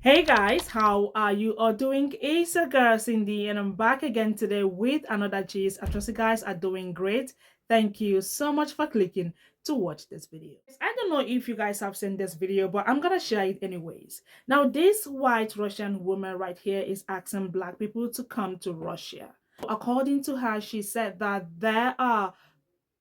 Hey guys, how are you all doing? It's your girl Cindy, and I'm back again today with another gist. I trust you guys are doing great. Thank you so much for clicking to watch this video. I don't know if you guys have seen this video, but I'm gonna share it anyways. Now, this white Russian woman right here is asking black people to come to Russia. According to her, she said that there are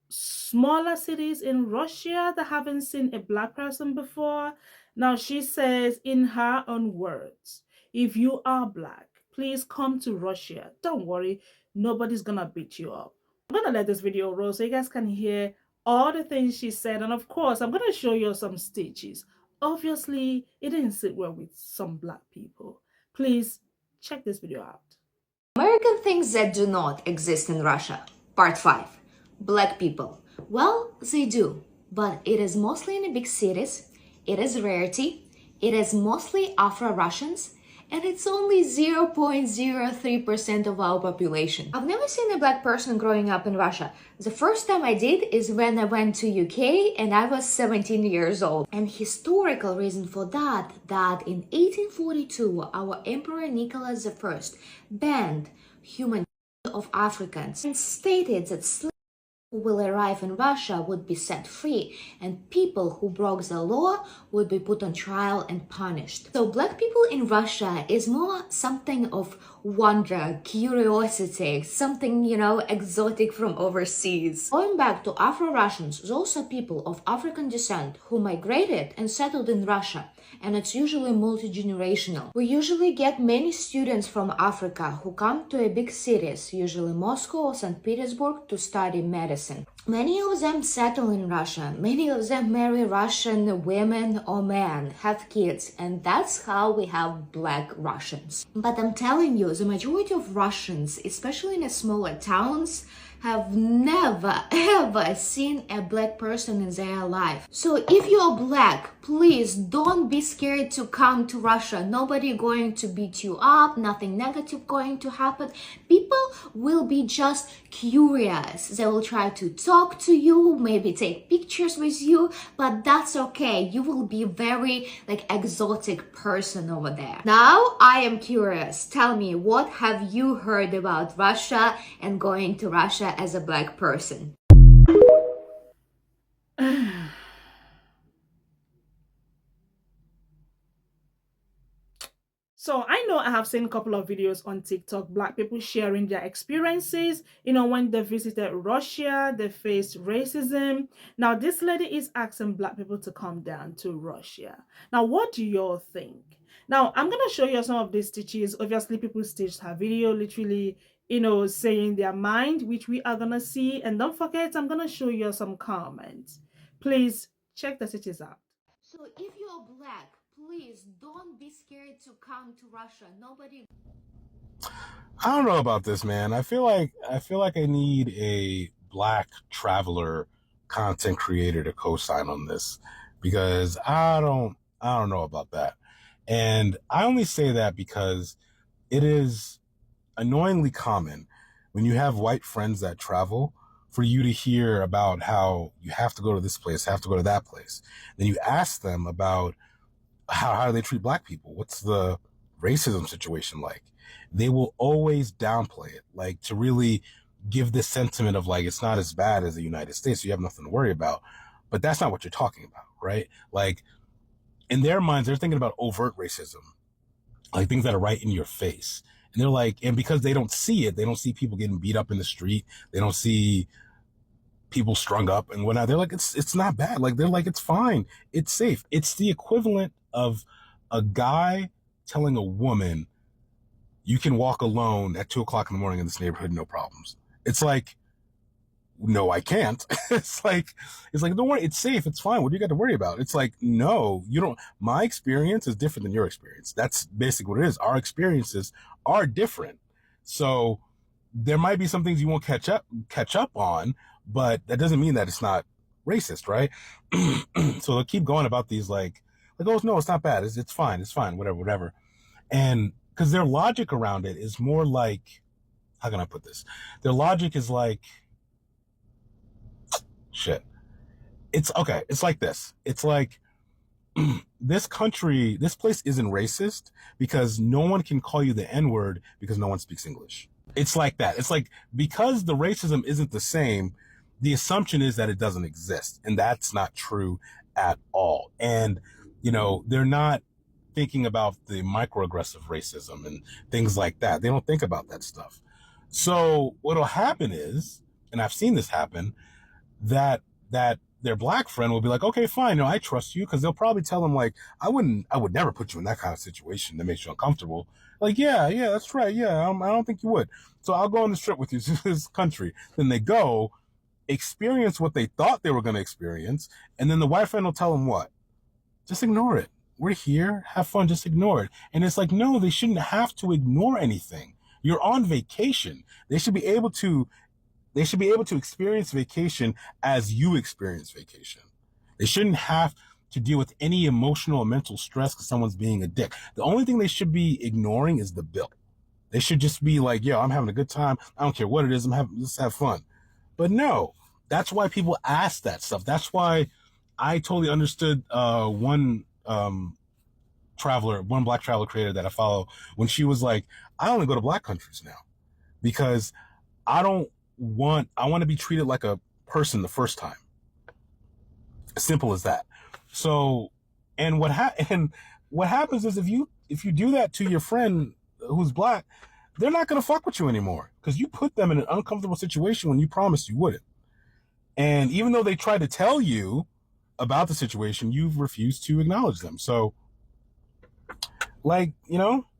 smaller cities in Russia that haven't seen a black person before. Now, she says, in her own words, if you are black, please come to Russia. Don't worry, nobody's gonna beat you up. I'm gonna let this video roll so you guys can hear all the things she said. And of course, I'm gonna show you some stitches. Obviously, it didn't sit well with some black people. Please check this video out. American things that do not exist in Russia. Part 5. Black people. Well, they do, but it is mostly in the big cities, it is rarity, it is mostly Afro-Russians, and it's only 0.03% of our population. I've never seen a black person growing up in Russia. The first time I did is when I went to UK and I was 17 years old. And historical reason for that in 1842 our Emperor Nicholas I banned human of Africans and stated that who will arrive in Russia would be set free, and people who broke the law would be put on trial and punished. So black people in Russia is more something of wonder, curiosity, something, exotic from overseas. Going back to Afro-Russians, those are people of African descent who migrated and settled in Russia, and it's usually multi-generational. We usually get many students from Africa who come to a big cities, usually Moscow or St. Petersburg, to study medicine. Many of them settle in Russia, many of them marry Russian women or men, have kids, and that's how we have black Russians. But I'm telling you, the majority of Russians, especially in the smaller towns, have never ever seen a black person in their life. So if you're black, please don't be scared to come to Russia. Nobody going to beat you up, nothing negative going to happen. People will be just curious. They will try to talk to you, maybe take pictures with you, but that's okay. You will be very exotic person over there. Now I am curious. Tell me, what have you heard about Russia and going to Russia as a black person? So I know I have seen a couple of videos on TikTok, black people sharing their experiences, when they visited Russia, they faced racism. Now this lady is asking black people to come down to Russia. Now, what do y'all think? Now, I'm going to show you some of these stitches. Obviously, people stitched her video literally, saying their mind, which we are going to see. And don't forget, I'm going to show you some comments. Please check the stitches out. So if you're black, please don't be scared to come to Russia. Nobody. I don't know about this, man. I feel like I need a black traveler content creator to co-sign on this because I don't know about that. And I only say that because it is annoyingly common when you have white friends that travel for you to hear about how you have to go to this place, have to go to that place. Then you ask them about how do they treat black people? What's the racism situation like? They will always downplay it, like to really give this sentiment of like it's not as bad as the United States, so you have nothing to worry about. But that's not what you're talking about, right? Like in their minds, they're thinking about overt racism, like things that are right in your face. And they're like, and because they don't see it, they don't see people getting beat up in the street, they don't see people strung up and whatnot. They're like, it's not bad. Like they're like, it's fine, it's safe. It's the equivalent of a guy telling a woman you can walk alone at 2 o'clock in the morning in this neighborhood, no problems. It's like, no, I can't. It's like, don't worry, it's safe, it's fine. What do you got to worry about? It's like, no, you don't. My experience is different than your experience. That's basically what it is. Our experiences are different. So there might be some things you won't catch up on, but that doesn't mean that it's not racist, right? So they'll keep going about these oh no, it's not bad. It's fine. It's fine. Whatever. And because their logic around it is more like, how can I put this? Their logic is like, shit. It's okay. It's like this. It's like this country, this place isn't racist because no one can call you the N word because no one speaks English. It's like that. It's like because the racism isn't the same, the assumption is that it doesn't exist. And that's not true at all. And, they're not thinking about the microaggressive racism and things like that. They don't think about that stuff. So what'll happen is, and I've seen this happen, that their black friend will be like, okay, fine, no, I trust you, because they'll probably tell them like, I would never put you in that kind of situation that makes you uncomfortable. Like, yeah, that's right, yeah, I don't think you would. So I'll go on this trip with you to this country. Then they go experience what they thought they were going to experience, and then the white friend will tell them what? Just ignore it. We're here, have fun, just ignore it. And it's like, no, they shouldn't have to ignore anything. You're on vacation. They should be able to experience vacation as you experience vacation. They shouldn't have to deal with any emotional or mental stress because someone's being a dick. The only thing they should be ignoring is the bill. They should just be like, yo, I'm having a good time. I don't care what it is. Let's have fun. But no, that's why people ask that stuff. That's why I totally understood one black traveler creator that I follow, when she was like, I only go to black countries now because I want to be treated like a person the first time. Simple as that. So, and what happens is if you do that to your friend who's black, they're not going to fuck with you anymore because you put them in an uncomfortable situation when you promised you wouldn't. And even though they tried to tell you about the situation, you've refused to acknowledge them. So, like,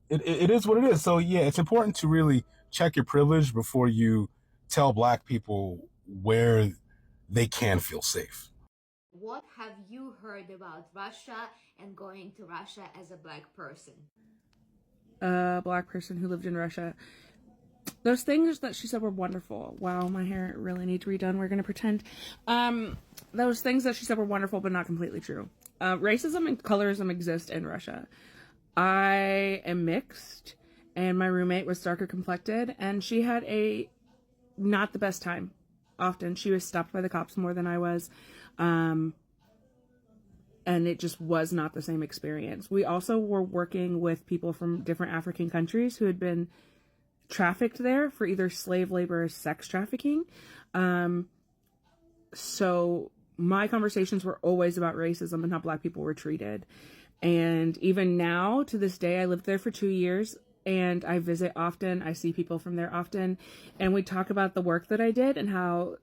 it is what it is. So yeah, it's important to really check your privilege before you tell black people where they can feel safe. What have you heard about Russia and going to Russia as a black person? A black person who lived in Russia. Those things that she said were wonderful. Wow, my hair really needs redone. We're gonna pretend. Those things that she said were wonderful, but not completely true. Racism and colorism exist in Russia. I am mixed, and my roommate was darker complected, and she had not the best time. Often she was stopped by the cops more than I was. And it just was not the same experience. We also were working with people from different African countries who had been trafficked there for either slave labor or sex trafficking. So my conversations were always about racism and how black people were treated. And even now, to this day, I lived there for 2 years and I visit often. I see people from there often. And we talk about the work that I did and how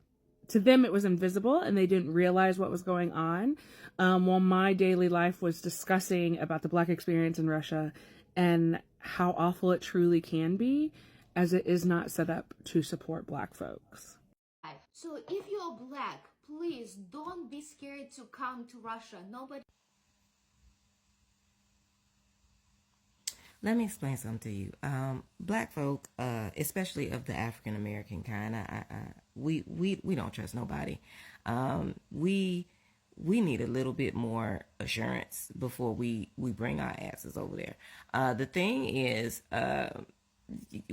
to them it was invisible and they didn't realize what was going on. While my daily life was discussing about the black experience in Russia and how awful it truly can be, as it is not set up to support black folks. So if you're black, please don't be scared to come to Russia. Nobody. Let me explain something to you. Black folk, especially of the African American kind, we don't trust nobody. We need a little bit more assurance before we bring our asses over there. The thing is,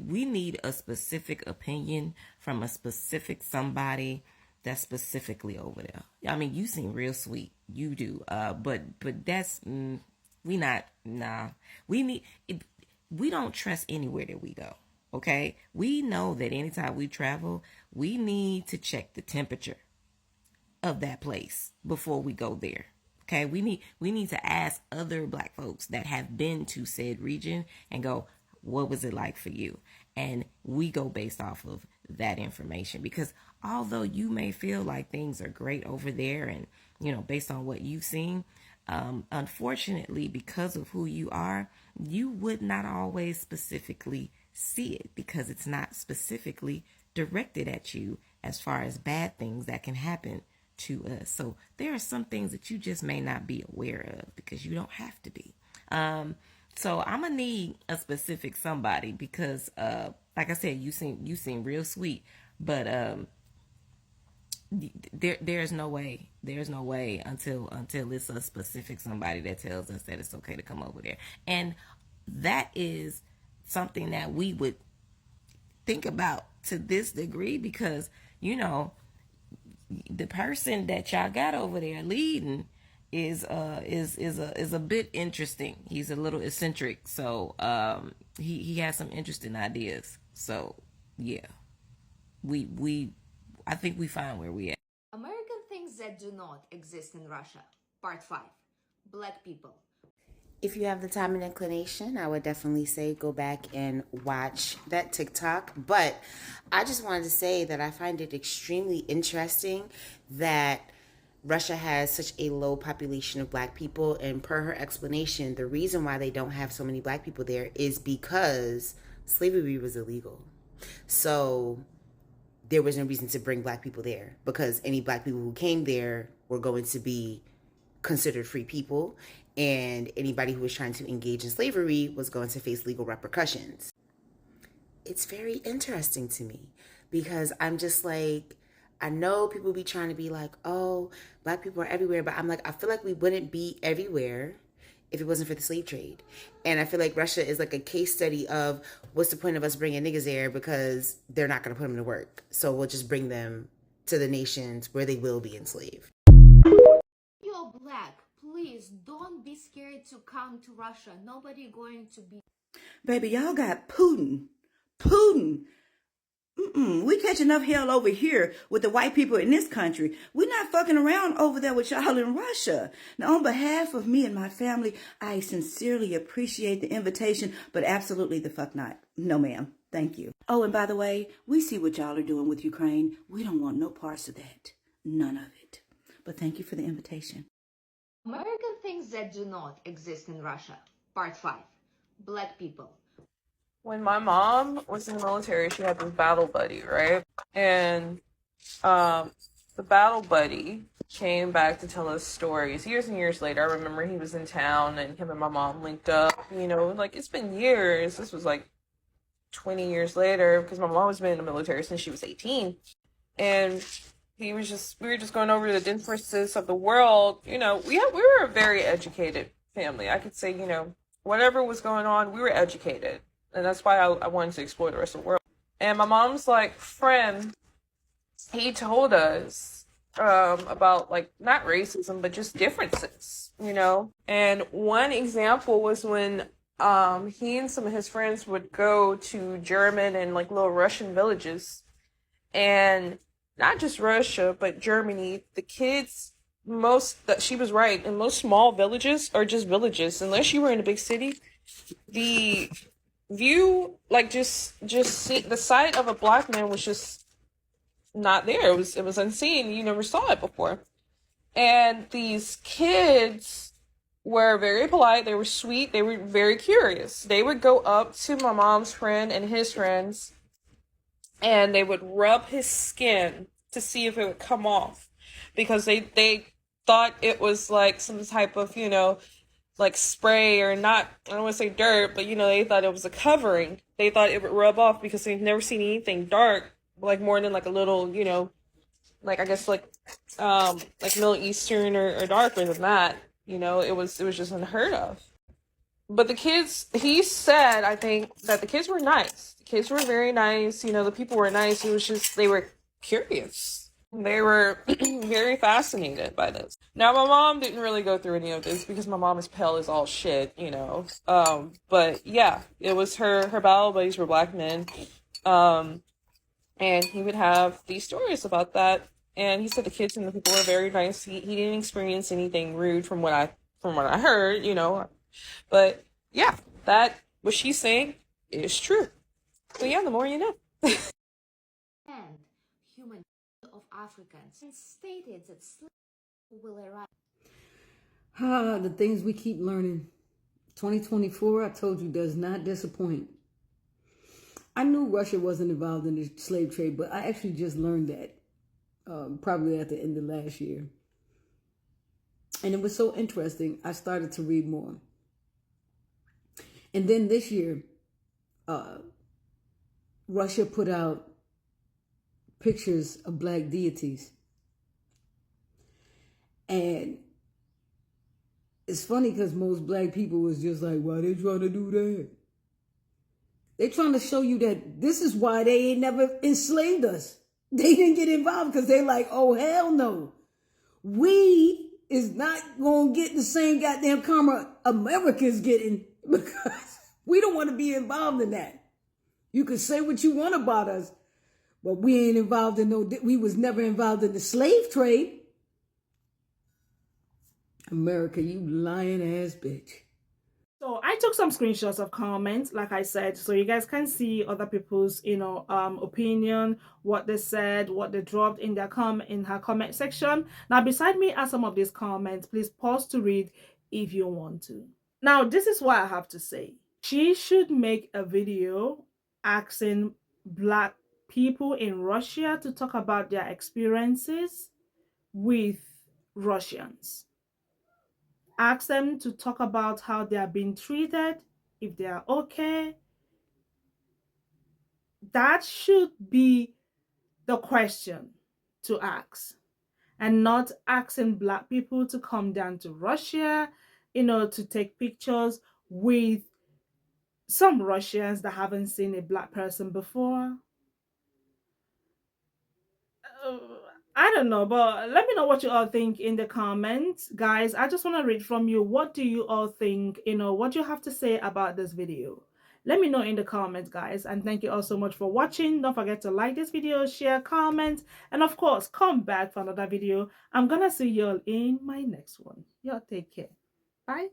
we need a specific opinion from a specific somebody that's specifically over there. I mean, you seem real sweet, you do. But that's we not nah. We don't trust anywhere that we go. Okay, we know that anytime we travel, we need to check the temperature of that place before we go there. Okay, we need to ask other black folks that have been to said region and go, what was it like for you? And we go based off of that information, because although you may feel like things are great over there and, based on what you've seen, unfortunately, because of who you are, you would not always specifically see it because it's not specifically directed at you as far as bad things that can happen to us. So there are some things that you just may not be aware of because you don't have to be. So I'm gonna need a specific somebody because, like I said, you seem real sweet, but there's no way until it's a specific somebody that tells us that it's okay to come over there, and that is something that we would think about to this degree because the person that y'all got over there leading is a bit interesting. He's a little eccentric, so he has some interesting ideas. So yeah, we I think we find where we at. American things that do not exist in Russia. Part 5. Black people. If you have the time and inclination, I would definitely say go back and watch that TikTok. But I just wanted to say that I find it extremely interesting that Russia has such a low population of black people. And per her explanation, the reason why they don't have so many black people there is because slavery was illegal. So there was no reason to bring black people there because any black people who came there were going to be considered free people, and anybody who was trying to engage in slavery was going to face legal repercussions. It's very interesting to me because I'm just like, I know people be trying to be like, oh, black people are everywhere, but I'm like, I feel like we wouldn't be everywhere if it wasn't for the slave trade. And I feel like Russia is like a case study of what's the point of us bringing niggas there because they're not going to put them to work. So we'll just bring them to the nations where they will be enslaved. You're black. Please don't be scared to come to Russia. Nobody going to be. Baby, y'all got Putin. Putin. We catch enough hell over here with the white people in this country. We're not fucking around over there with y'all in Russia. Now, on behalf of me and my family, I sincerely appreciate the invitation, but absolutely the fuck not. No, ma'am. Thank you. Oh, and by the way, we see what y'all are doing with Ukraine. We don't want no parts of that. None of it. But thank you for the invitation. American things that do not exist in Russia. Part 5. Black people. When my mom was in the military, she had this battle buddy, right? And the battle buddy came back to tell us stories years and years later. I remember he was in town and him and my mom linked up, like it's been years. This was like 20 years later because my mom has been in the military since she was 18. And we were just going over the differences of the world. We were a very educated family. I could say, whatever was going on, we were educated. And that's why I wanted to explore the rest of the world. And my mom's friend, he told us about not racism, but just differences, And one example was when he and some of his friends would go to German and little Russian villages. And not just Russia, but Germany, the kids, she was right, in most small villages are just villages. Unless you were in a big city, the view, just see the sight of a black man was just not there. It was unseen. You never saw it before. And these kids were very polite. They were sweet. They were very curious. They would go up to my mom's friend and his friends, and they would rub his skin to see if it would come off, because they thought it was some type of spray, or not, I don't want to say dirt, but they thought it was a covering. They thought it would rub off because they've never seen anything dark, more than a little, I guess Middle Eastern or darker than that. It was just unheard of. But the kids, he said, I think, that the kids were nice. The kids were very nice. The people were nice. It was just, they were curious. They were very fascinated by this. Now, my mom didn't really go through any of this because my mom is pale as all shit, But yeah, it was her battle buddies were black men. And he would have these stories about that. And he said the kids and the people were very nice. He didn't experience anything rude from what I heard, But yeah, that what she's saying is true. So yeah, the more you know. And human of Africans stated that slavery will arrive. The things we keep learning. 2024, I told you, does not disappoint. I knew Russia wasn't involved in the slave trade, but I actually just learned that probably at the end of last year. And it was so interesting, I started to read more. And then this year, Russia put out pictures of black deities. And it's funny because most black people was just like, why they trying to do that? They trying to show you that this is why they ain't never enslaved us. They didn't get involved because they're like, oh, hell no. We is not going to get the same goddamn karma America's getting because we don't want to be involved in that. You can say what you want about us, but we ain't involved in we was never involved in the slave trade. America, you lying ass bitch. So I took some screenshots of comments, like I said, so you guys can see other people's, opinion, what they said, what they dropped in their in her comment section. Now, beside me are some of these comments. Please pause to read if you want to. Now, this is what I have to say. She should make a video asking Black people in Russia to talk about their experiences with Russians. Ask them to talk about how they are being treated, if they are okay. That should be the question to ask, and not asking Black people to come down to Russia, to take pictures with some Russians that haven't seen a Black person before. Uh, I don't know, but let me know what you all think in the comments, guys. I just want to read from you. What do you all think? What do you have to say about this video? Let me know in the comments, guys. And thank you all so much for watching. Don't forget to like this video, share, comment, and of course, come back for another video. I'm gonna see you all in my next one. Y'all take care. Bye.